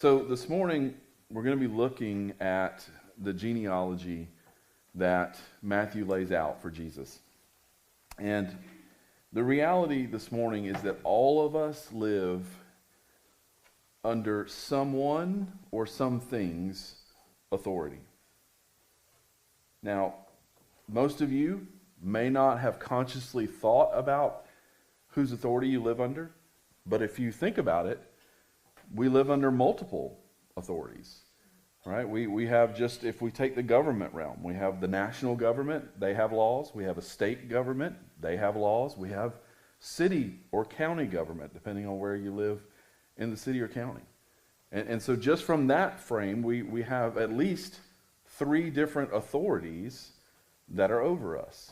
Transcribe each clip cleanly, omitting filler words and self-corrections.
So this morning, we're going to be looking at the genealogy that Matthew lays out for Jesus. And the reality this morning is that all of us live under someone or something's authority. Now, most of you may not have consciously thought about whose authority you live under, but if you think about it, we live under multiple authorities, right? We have just, if we take the government realm, we have the national government, they have laws. We have a state government, they have laws. We have city or county government, depending on where you live in the city or county. And so just from that frame, we have at least 3 different authorities that are over us.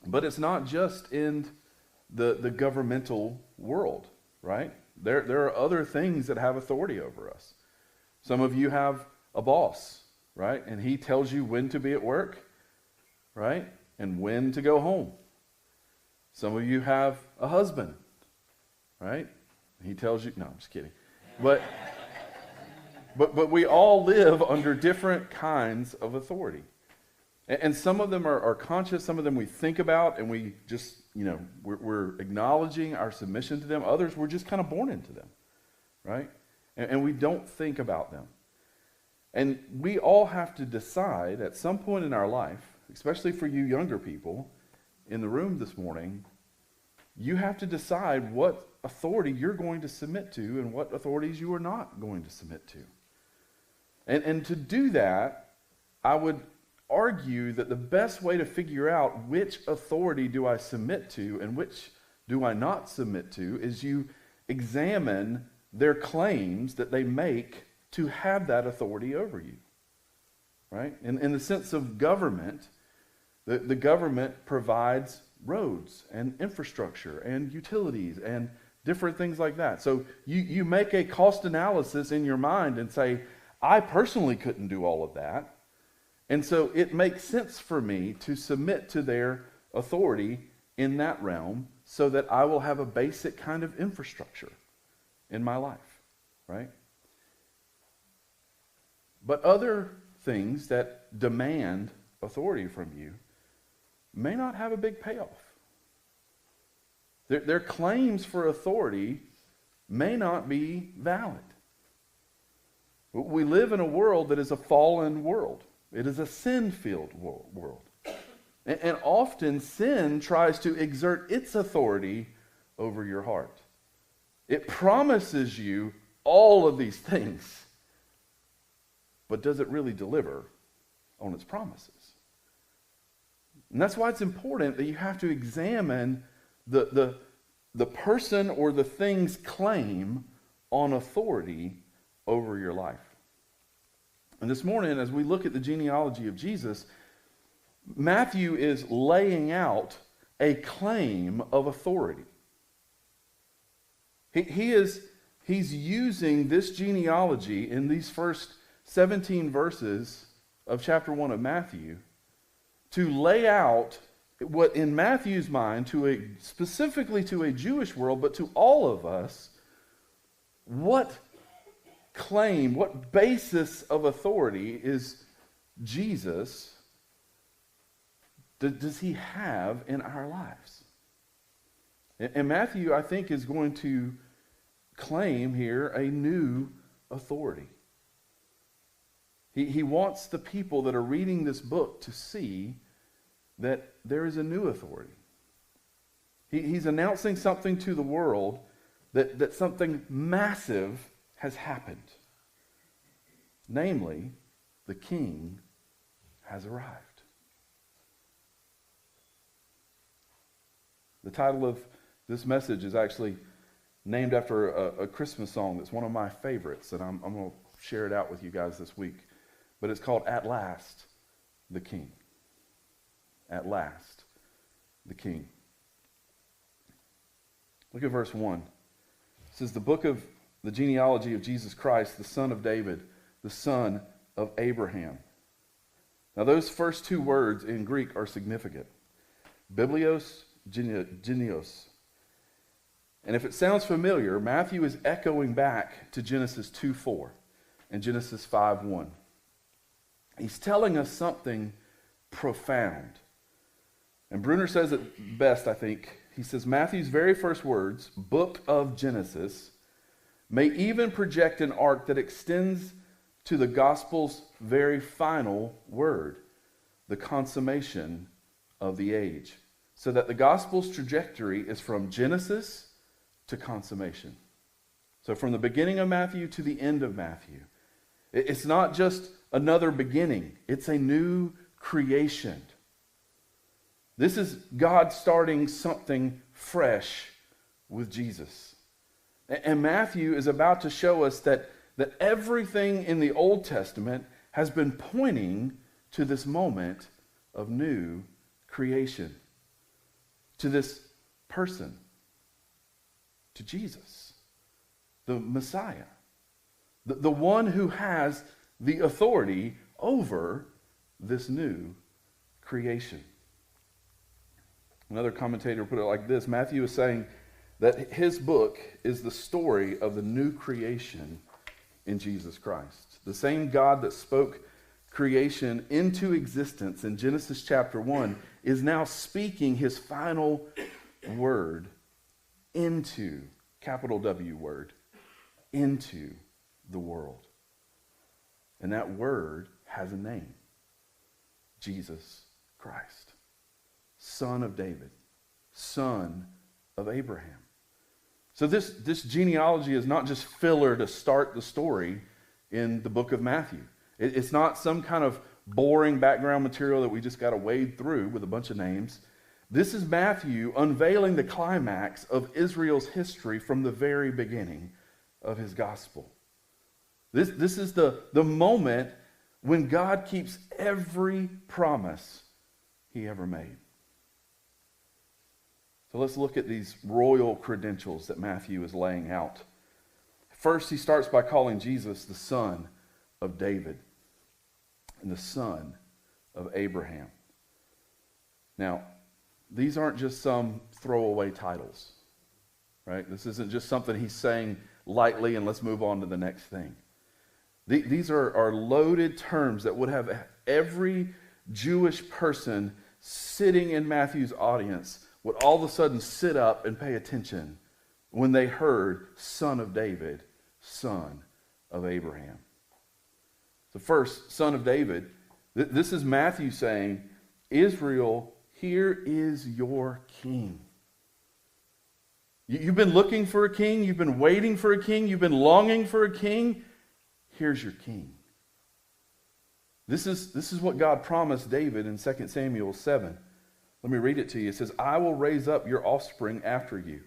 But it's not just in the governmental world, right? There are other things that have authority over us. Some of you have a boss, right? And he tells you when to be at work, right? And when to go home. Some of you have a husband, right? He tells you, no, I'm just kidding. But we all live under different kinds of authority. And some of them are conscious, some of them we think about and we just, we're acknowledging our submission to them. Others, we're just kind of born into them, right? And we don't think about them. And we all have to decide at some point in our life, especially for you younger people in the room this morning, you have to decide what authority you're going to submit to and what authorities you are not going to submit to. And to do that, I would argue that the best way to figure out which authority do I submit to and which do I not submit to is you examine their claims that they make to have that authority over you, right? In the sense of government, the government provides roads and infrastructure and utilities and different things like that. So you make a cost analysis in your mind and say, I personally couldn't do all of that. And so it makes sense for me to submit to their authority in that realm so that I will have a basic kind of infrastructure in my life, right? But other things that demand authority from you may not have a big payoff. Their claims for authority may not be valid. We live in a world that is a fallen world. It is a sin-filled world. And often sin tries to exert its authority over your heart. It promises you all of these things, but does it really deliver on its promises? And that's why it's important that you have to examine the person or the thing's claim on authority over your life. And this morning, as we look at the genealogy of Jesus, Matthew is laying out a claim of authority. He's using this genealogy in these first 17 verses of chapter 1 of Matthew to lay out what in Matthew's mind, specifically to a Jewish world, but to all of us, what claim, what basis of authority is Jesus, does he have in our lives? And Matthew, I think, is going to claim here a new authority. He wants the people that are reading this book to see that there is a new authority. He's announcing something to the world that something massive has happened. Namely, the king has arrived. The title of this message is actually named after a Christmas song that's one of my favorites, and I'm going to share it out with you guys this week. But it's called At Last, the King. At last, the King. Look at verse 1. It says, the book of the genealogy of Jesus Christ, the son of David, the son of Abraham. Now those first 2 words in Greek are significant. Biblios, geneos. And if it sounds familiar, Matthew is echoing back to Genesis 2:4 and Genesis 5:1. He's telling us something profound. And Bruner says it best, I think. He says, Matthew's very first words, book of Genesis, may even project an arc that extends to the gospel's very final word, the consummation of the age. So that the gospel's trajectory is from Genesis to consummation. So from the beginning of Matthew to the end of Matthew. It's not just another beginning. It's a new creation. This is God starting something fresh with Jesus. And Matthew is about to show us that everything in the Old Testament has been pointing to this moment of new creation, to this person, to Jesus, the Messiah, the one who has the authority over this new creation. Another commentator put it like this: Matthew is saying that his book is the story of the new creation in Jesus Christ. The same God that spoke creation into existence in Genesis chapter 1 is now speaking his final word into, capital W word, into the world. And that word has a name: Jesus Christ, Son of David, Son of Abraham. So this genealogy is not just filler to start the story in the book of Matthew. It's not some kind of boring background material that we just got to wade through with a bunch of names. This is Matthew unveiling the climax of Israel's history from the very beginning of his gospel. This is the moment when God keeps every promise he ever made. So let's look at these royal credentials that Matthew is laying out. First, he starts by calling Jesus the Son of David and the Son of Abraham. Now, these aren't just some throwaway titles, right? This isn't just something he's saying lightly and let's move on to the next thing. These are loaded terms that would have every Jewish person sitting in Matthew's audience would all of a sudden sit up and pay attention when they heard Son of David, Son of Abraham. So first, Son of David, this is Matthew saying, Israel, here is your king. You've been looking for a king, you've been waiting for a king, you've been longing for a king. Here's your king. This is what God promised David in 2 Samuel 7. Let me read it to you. It says, I will raise up your offspring after you,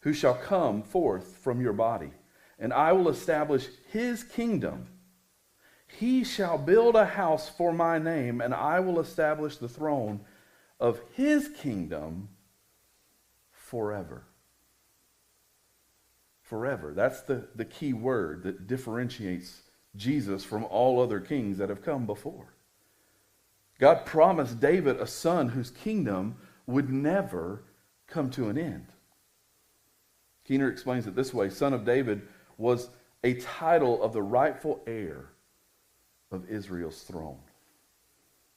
who shall come forth from your body, and I will establish his kingdom. He shall build a house for my name, and I will establish the throne of his kingdom forever. Forever. That's the key word that differentiates Jesus from all other kings that have come before. God promised David a son whose kingdom would never come to an end. Keener explains it this way: Son of David was a title of the rightful heir of Israel's throne.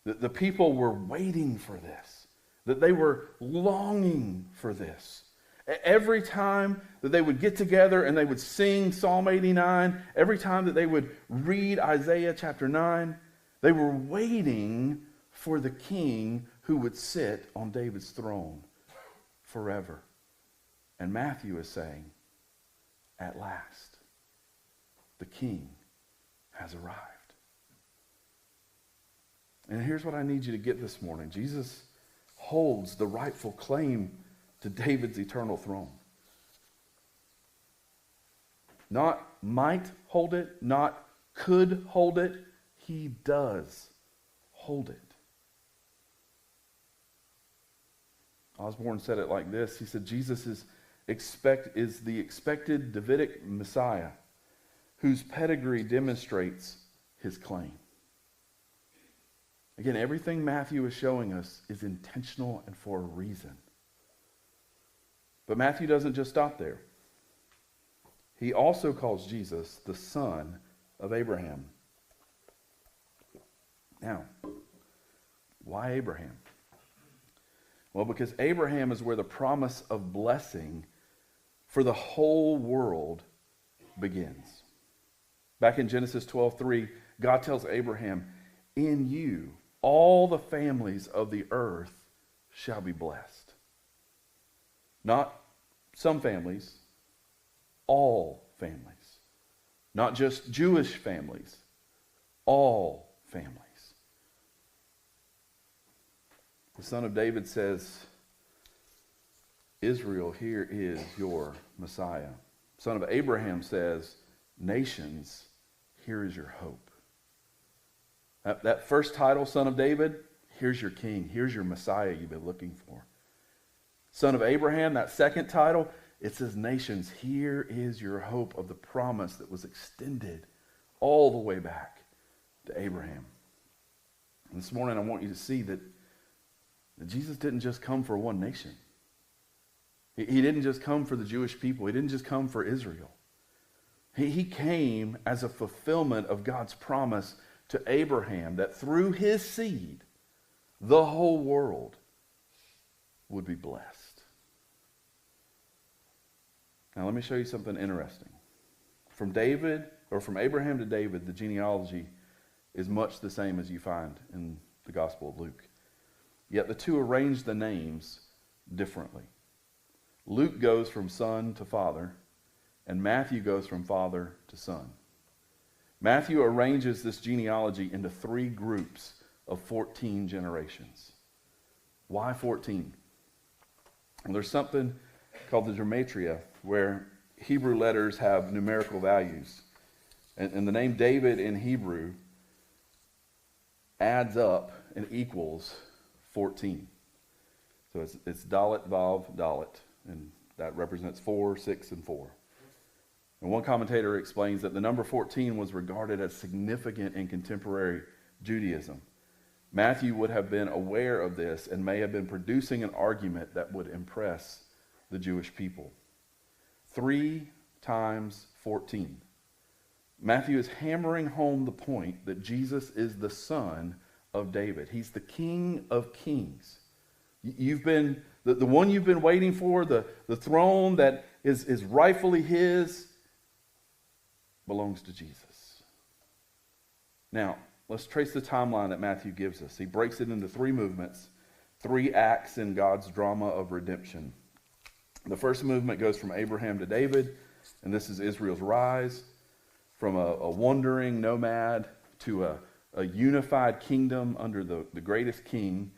The people were waiting for this, that they were longing for this. Every time that they would get together and they would sing Psalm 89, every time that they would read Isaiah chapter 9, they were waiting for the king who would sit on David's throne forever. And Matthew is saying, at last, the king has arrived. And here's what I need you to get this morning. Jesus holds the rightful claim to David's eternal throne. Not might hold it, not could hold it. He does hold it. Osborne said it like this. He said, Jesus is the expected Davidic Messiah whose pedigree demonstrates his claim. Again, everything Matthew is showing us is intentional and for a reason. But Matthew doesn't just stop there. He also calls Jesus the son of Abraham. Now, why Abraham? Well, because Abraham is where the promise of blessing for the whole world begins. Back in Genesis 12:3, God tells Abraham, "In you, all the families of the earth shall be blessed." Not some families, all families. Not just Jewish families, all families. The Son of David says, "Israel, here is your Messiah." Son of Abraham says, "Nations, here is your hope." That first title, Son of David, here's your king. Here's your Messiah you've been looking for. Son of Abraham, that second title, it says, "Nations, here is your hope," of the promise that was extended all the way back to Abraham. And this morning I want you to see that Jesus didn't just come for one nation. He didn't just come for the Jewish people. He didn't just come for Israel. He came as a fulfillment of God's promise to Abraham that through his seed, the whole world would be blessed. Now let me show you something interesting. From Abraham to David, the genealogy is much the same as you find in the Gospel of Luke. Yet the two arrange the names differently. Luke goes from son to father, and Matthew goes from father to son. Matthew arranges this genealogy into 3 groups of 14 generations. Why 14? Well, there's something called the gematria, where Hebrew letters have numerical values. And the name David in Hebrew adds up and equals 14. So it's Dalet, Vav, Dalet, and that represents 4, 6, and 4. And one commentator explains that the number 14 was regarded as significant in contemporary Judaism. Matthew would have been aware of this and may have been producing an argument that would impress the Jewish people. 3 times 14. Matthew is hammering home the point that Jesus is the son of David. He's the King of Kings. You've been the one you've been waiting for, the throne that is rightfully his, belongs to Jesus. Now, let's trace the timeline that Matthew gives us. He breaks it into 3 movements, 3 acts in God's drama of redemption. The first movement goes from Abraham to David, and this is Israel's rise from a wandering nomad to a unified kingdom under the greatest king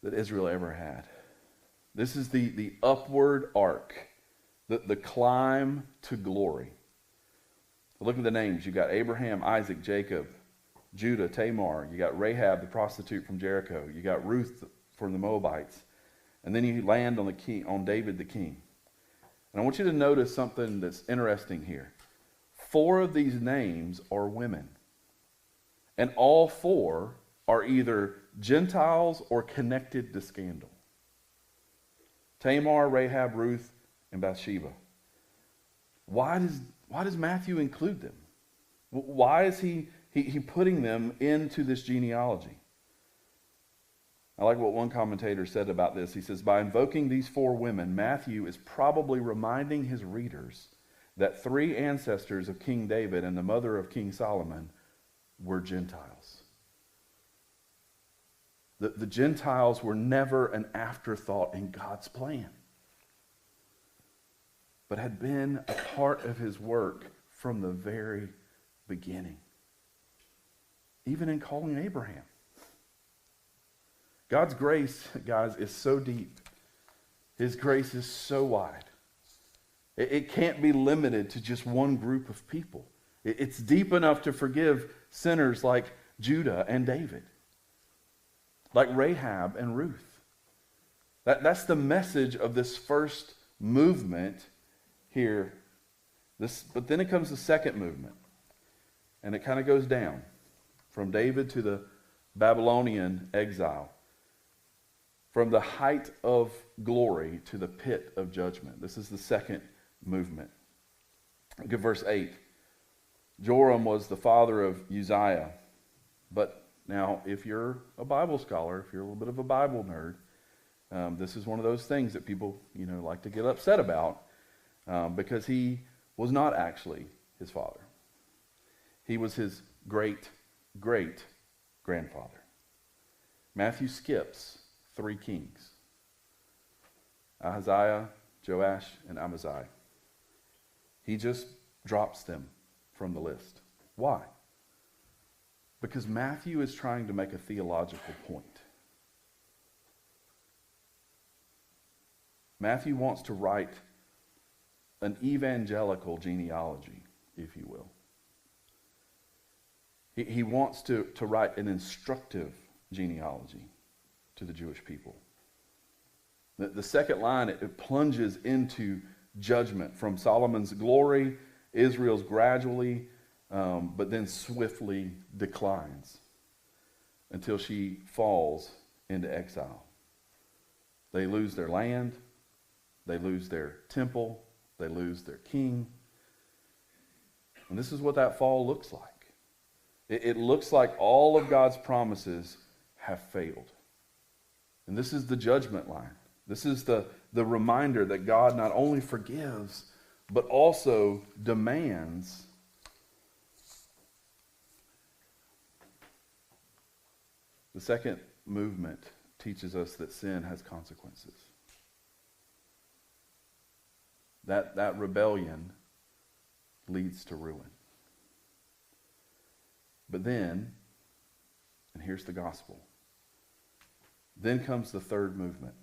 that Israel ever had. This is the upward arc, the climb to glory. Look at the names. You got Abraham, Isaac, Jacob, Judah, Tamar. You got Rahab, the prostitute from Jericho. You got Ruth from the Moabites. And then you land on David the king. And I want you to notice something that's interesting here. 4 of these names are women. And all 4 are either Gentiles or connected to scandal. Tamar, Rahab, Ruth, and Bathsheba. Why does Matthew include them? Why is he putting them into this genealogy? I like what one commentator said about this. He says, by invoking these 4 women, Matthew is probably reminding his readers that 3 ancestors of King David and the mother of King Solomon were Gentiles. The Gentiles were never an afterthought in God's plan, but had been a part of his work from the very beginning. Even in calling Abraham. God's grace, guys, is so deep. His grace is so wide. It can't be limited to just one group of people. It's deep enough to forgive sinners like Judah and David, like Rahab and Ruth. That's the message of this first movement here. But then it comes the second movement, and it kind of goes down from David to the Babylonian exile. From the height of glory to the pit of judgment. This is the second movement. Look at verse 8. Joram was the father of Uzziah. But now, if you're a Bible scholar, if you're a little bit of a Bible nerd, this is one of those things that people, like to get upset about, because he was not actually his father. He was his great-great-grandfather. Matthew skips 3 kings: Ahaziah, Joash, and Amaziah. He just drops them from the list. Why? Because Matthew is trying to make a theological point. Matthew wants to write an evangelical genealogy, if you will. He wants to write an instructive genealogy to the Jewish people. The second line, it plunges into judgment. From Solomon's glory, Israel's gradually, but then swiftly declines until she falls into exile. They lose their land, they lose their temple, they lose their king. And this is what that fall looks like. It looks like all of God's promises have failed. And this is the judgment line. This is the reminder that God not only forgives, but also demands the second movement teaches us that sin has consequences. That rebellion leads to ruin. But then, and here's the gospel, then comes the third movement.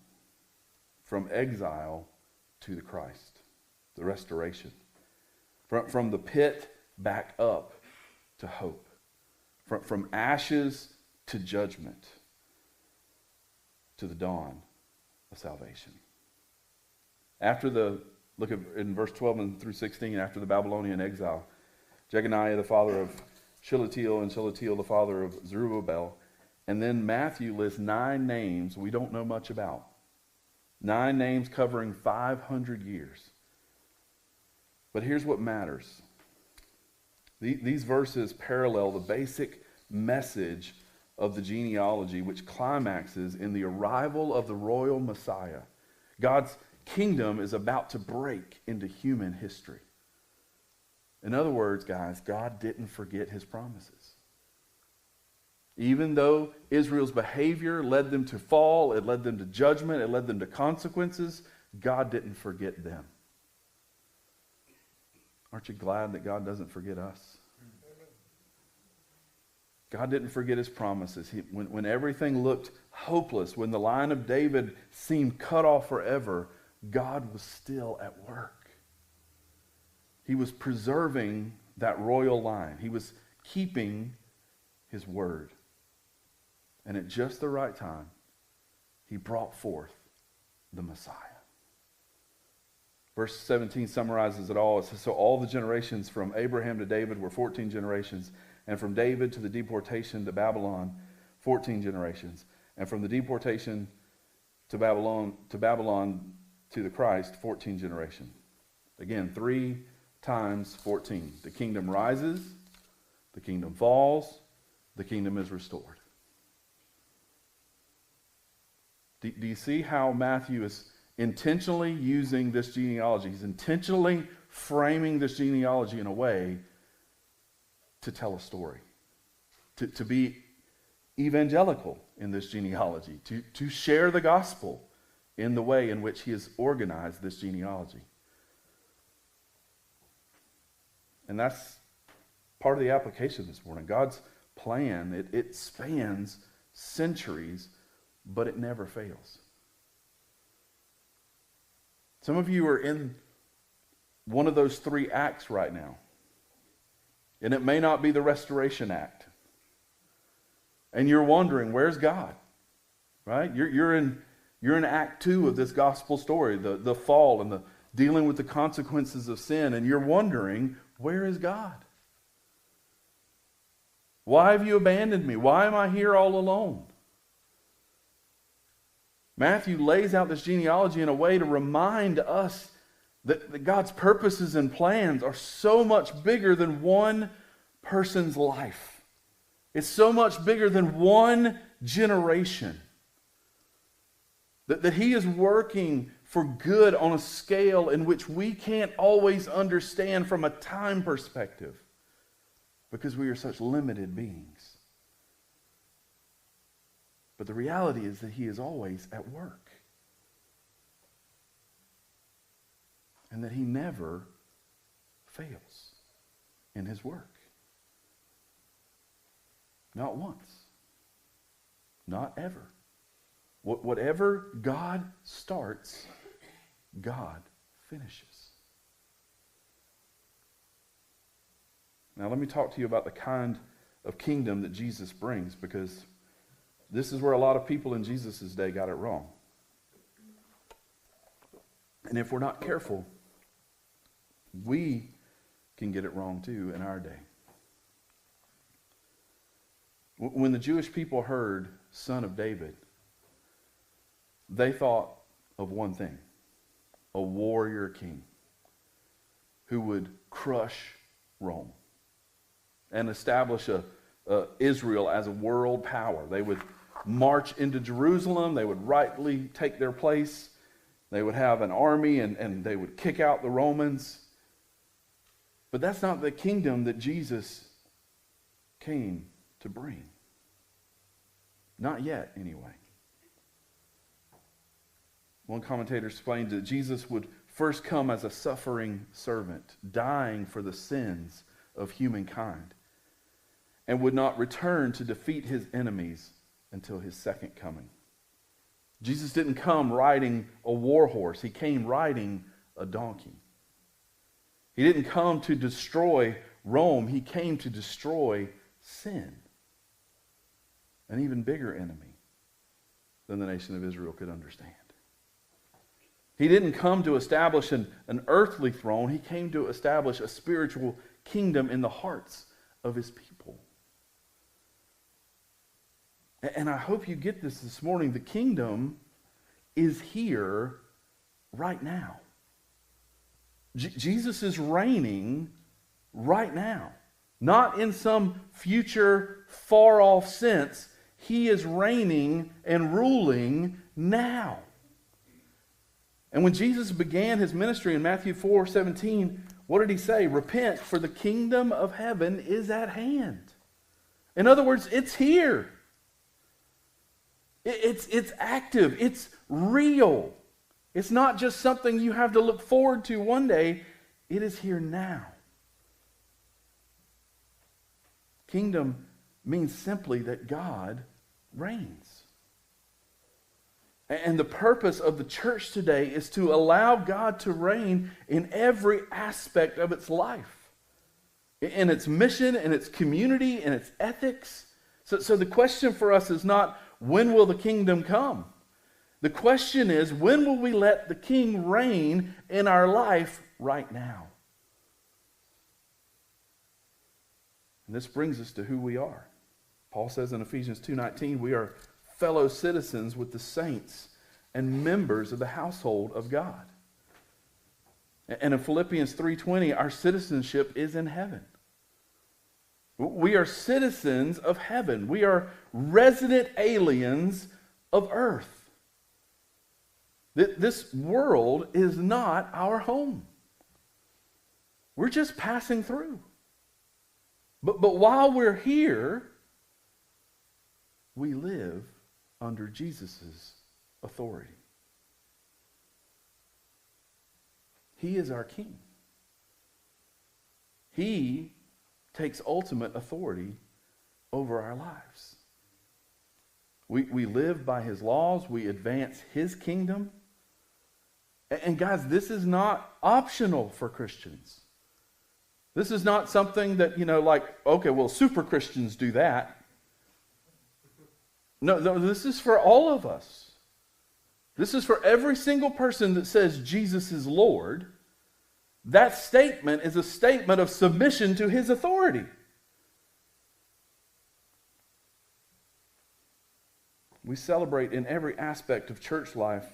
From exile to the Christ, the restoration. From the pit back up to hope. From ashes to judgment, to the dawn of salvation. Look at in verse 12 and through 16, after the Babylonian exile, Jeconiah the father of Shealtiel, and Shealtiel the father of Zerubbabel. And then Matthew lists 9 names we don't know much about. 9 names covering 500 years. But here's what matters. These verses parallel the basic message of the genealogy, which climaxes in the arrival of the royal Messiah. God's kingdom is about to break into human history. In other words, guys, God didn't forget his promises. Even though Israel's behavior led them to fall, it led them to judgment, it led them to consequences, God didn't forget them. Aren't you glad that God doesn't forget us? God didn't forget his promises. When everything looked hopeless, when the line of David seemed cut off forever, God was still at work. He was preserving that royal line. He was keeping his word. And at just the right time, he brought forth the Messiah. Verse 17 summarizes it all. It says, so all the generations from Abraham to David were 14 generations, and from David to the deportation to Babylon, 14 generations, and from the deportation to Babylon to the Christ, 14 generations. Again, 3 times 14. The kingdom rises, the kingdom falls, the kingdom is restored. Do you see how Matthew is intentionally using this genealogy? He's intentionally framing this genealogy in a way to tell a story, to be evangelical in this genealogy, to share the gospel in the way in which he has organized this genealogy. And that's part of the application this morning. God's plan, it spans centuries, but it never fails. Some of you are in one of those 3 acts right now. And it may not be the restoration act. And you're wondering, where's God? Right? You're in act 2 of this gospel story, the fall and the dealing with the consequences of sin, and you're wondering, where is God? Why have you abandoned me? Why am I here all alone? Matthew lays out this genealogy in a way to remind us that God's purposes and plans are so much bigger than one person's life. It's so much bigger than one generation. That He is working for good on a scale in which we can't always understand from a time perspective because we are such limited beings. But the reality is that He is always at work. And that He never fails in His work. Not once. Not ever. Whatever God starts, God finishes. Now let me talk to you about the kind of kingdom that Jesus brings, because this is where a lot of people in Jesus' day got it wrong. And if we're not careful, we can get it wrong too in our day. When the Jewish people heard Son of David, they thought of one thing: a warrior king who would crush Rome and establish Israel as a world power. They would march into Jerusalem. They would rightly take their place. They would have an army and they would kick out the Romans. But that's not the kingdom that Jesus came to bring. Not yet, anyway. One commentator explains that Jesus would first come as a suffering servant, dying for the sins of humankind, and would not return to defeat His enemies until His second coming. Jesus didn't come riding a war horse. He came riding a donkey. He didn't come to destroy Rome. He came to destroy sin, an even bigger enemy than the nation of Israel could understand. He didn't come to establish an earthly throne. He came to establish a spiritual kingdom in the hearts of His people. And I hope you get this morning. The kingdom is here right now. Jesus is reigning right now. Not in some future far-off sense. He is reigning and ruling now. And when Jesus began His ministry in Matthew 4:17, what did He say? Repent, for the kingdom of heaven is at hand. In other words, it's here. It's active. It's real. It's not just something you have to look forward to one day. It is here now. Kingdom means simply that God reigns. And the purpose of the church today is to allow God to reign in every aspect of its life. In its mission, in its community, in its ethics. So the question for us is not, when will the kingdom come? The question is, when will we let the King reign in our life right now? And this brings us to who we are. Paul says in Ephesians 2:19, we are fellow citizens with the saints and members of the household of God. And in Philippians 3:20, our citizenship is in heaven. We are citizens of heaven. We are resident aliens of earth. This world is not our home. We're just passing through. But while we're here, we live under Jesus' authority. He is our King. He takes ultimate authority over our lives. We live by His laws. We advance His kingdom. And guys, this is not optional for Christians. This is not something that, okay, well, super Christians do that. No, this is for all of us. This is for every single person that says Jesus is Lord. That statement is a statement of submission to His authority. We celebrate in every aspect of church life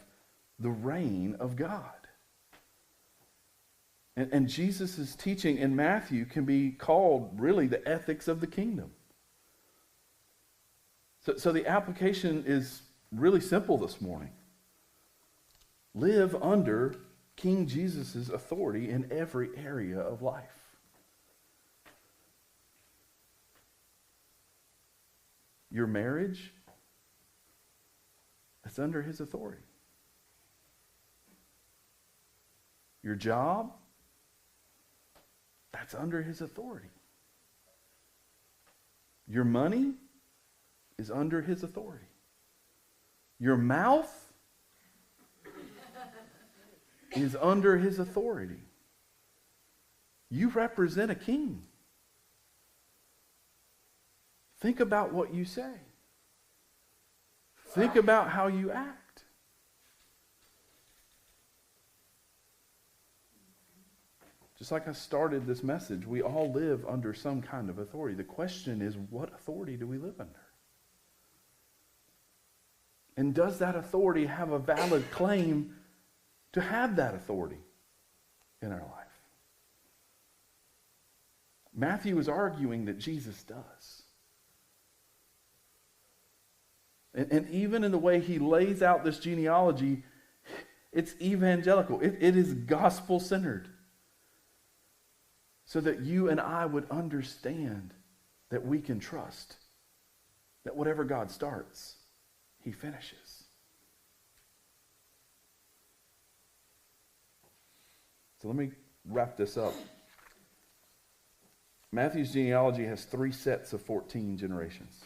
the reign of God. And Jesus' teaching in Matthew can be called really the ethics of the kingdom. So the application is really simple this morning. Live under King Jesus' authority in every area of life. Your marriage, it's under his authority. Your job, that's under his authority. Your money is under his authority. Your mouth is under his authority. You represent a king. Think about what you say. Think about how you act. Just like I started this message, we all live under some kind of authority. The question is, what authority do we live under? And does that authority have a valid claim to have that authority in our life? Matthew is arguing that Jesus does. And even in the way he lays out this genealogy, it's evangelical. It is gospel-centered. So that you and I would understand that we can trust that whatever God starts, he finishes. So let me wrap this up. Matthew's genealogy has 3 sets of 14 generations.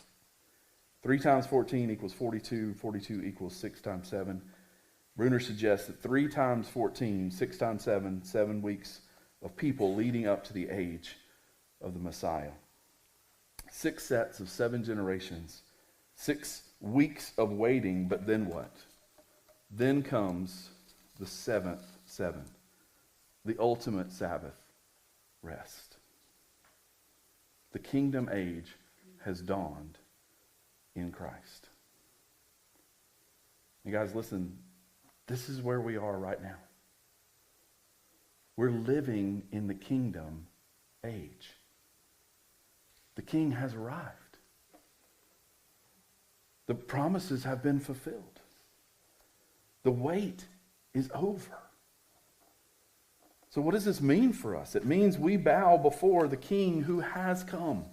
3 times 14 equals 42. 42 equals 6 times 7. Bruner suggests that 3 times 14, 6 times 7, 7 weeks of people leading up to the age of the Messiah. 6 sets of 7 generations. 6 weeks of waiting, but then what? Then comes the 7th 7, the ultimate Sabbath rest. The kingdom age has dawned in Christ. You guys, listen, this is where we are right now. We're living in the kingdom age. The king has arrived. The promises have been fulfilled. The wait is over. So what does this mean for us? It means we bow before the king who has come.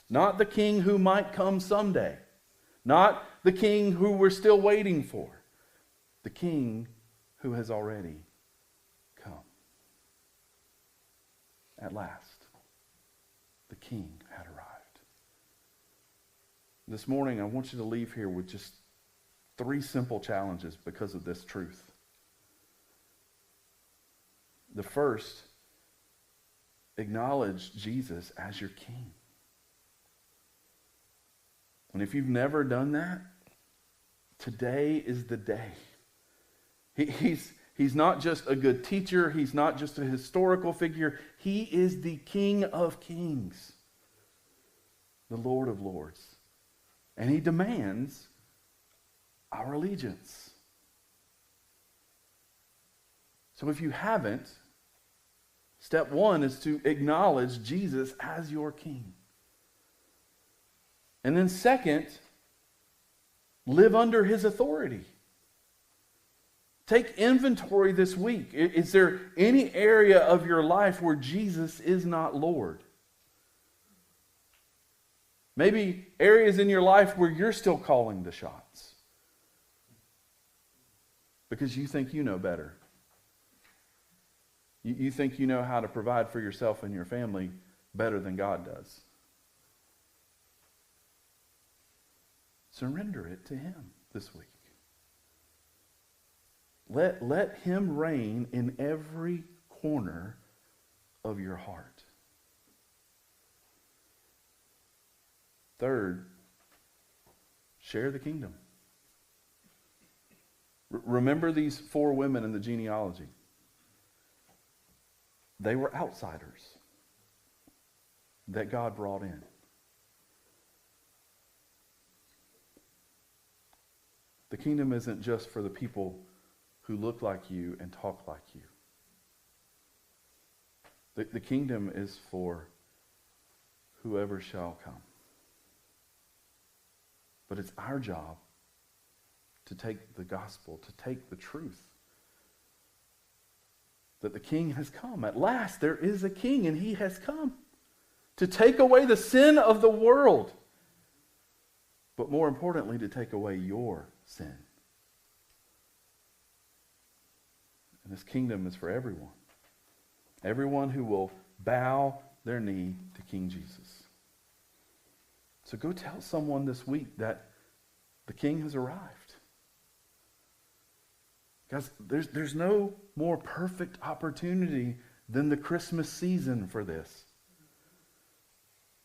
Not the king who might come someday. Not the king who we're still waiting for. The king who has already come. At last, the king had arrived. This morning, I want you to leave here with just 3 simple challenges because of this truth. The first, acknowledge Jesus as your king. And if you've never done that, today is the day. He's not just a good teacher. He's not just a historical figure. He is the King of Kings, the Lord of Lords. And he demands our allegiance. So if you haven't, step 1 is to acknowledge Jesus as your king. And then second, live under his authority. Take inventory this week. Is there any area of your life where Jesus is not Lord? Maybe areas in your life where you're still calling the shots because you think you know better. You think you know how to provide for yourself and your family better than God does. Surrender it to him this week. Let him reign in every corner of your heart. Third, share the kingdom. Remember these 4 women in the genealogy. They were outsiders that God brought in. The kingdom isn't just for the people who look like you and talk like you. The kingdom is for whoever shall come. But it's our job to take the gospel, to take the truth that the king has come. At last there is a king, and he has come to take away the sin of the world. But more importantly, to take away your sin. And this kingdom is for everyone. Everyone who will bow their knee to King Jesus. So go tell someone this week that the king has arrived. Guys, there's no more perfect opportunity than the Christmas season for this.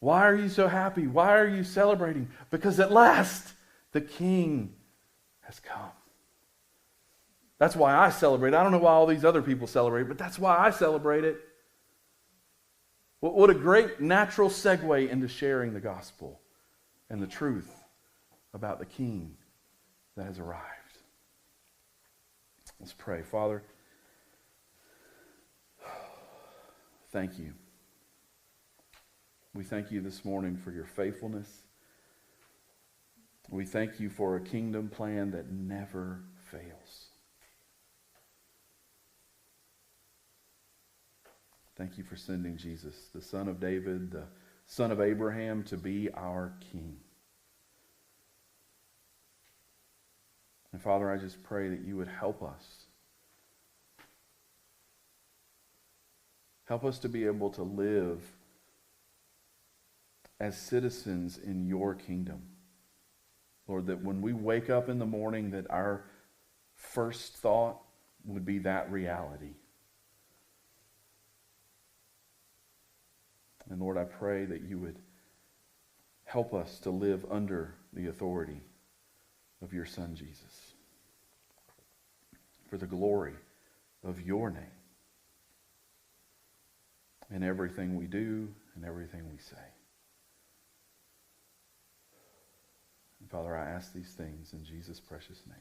Why are you so happy? Why are you celebrating? Because at last the king has come. That's why I celebrate. I don't know why all these other people celebrate, but that's why I celebrate it. What a great natural segue into sharing the gospel and the truth about the king that has arrived. Let's pray. Father, thank you. We thank you this morning for your faithfulness. We thank you for a kingdom plan that never fails. Thank you for sending Jesus, the son of David, the son of Abraham, to be our king. And Father, I just pray that you would help us. Help us to be able to live as citizens in your kingdom. Lord, that when we wake up in the morning, that our first thought would be that reality. And Lord, I pray that you would help us to live under the authority of your Son, Jesus, for the glory of your name in everything we do and everything we say. And Father, I ask these things in Jesus' precious name.